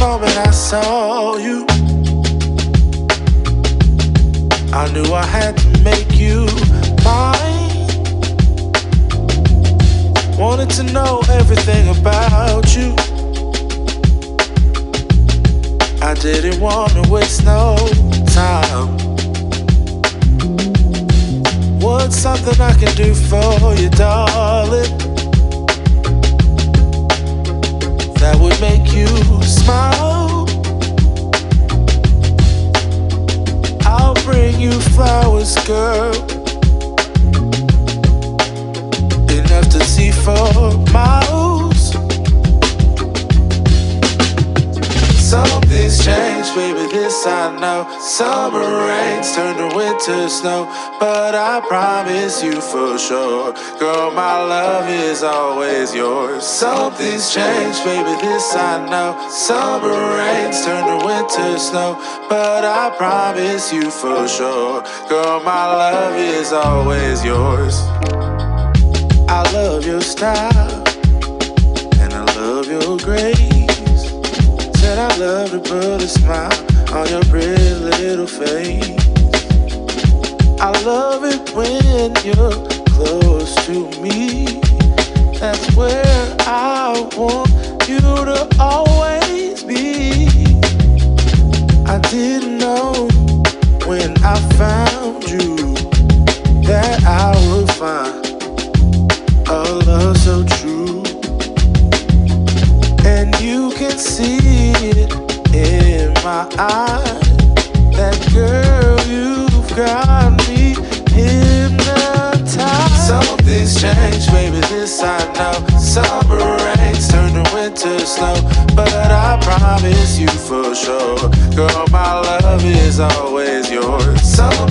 moment I saw you, I knew I had to make you mine. Wanted to know everything about you. I didn't want to waste no time. What's something I can do for you, darling, that would make you smile? I'll bring you flowers, girl, enough to see for miles. Something's changed, baby, this I know. Summer rains turn to winter snow, but I promise you for sure, girl, my love is always yours. Something's changed, baby, this I know. Summer rains turn to winter snow, but I promise you for sure, girl, my love is always yours. I love your style, and I love your grace. Said I love to put a smile on your pretty little face. I love it when you're close to me. That's where I want you to always be. I didn't know when I found you that I would find a love so true. And you can see it in my eyes, that girl, you've got me hypnotized. Something's changed, baby, this I know. Summer rains turn to winter snow, but I promise you for sure, girl, my love is always yours. Something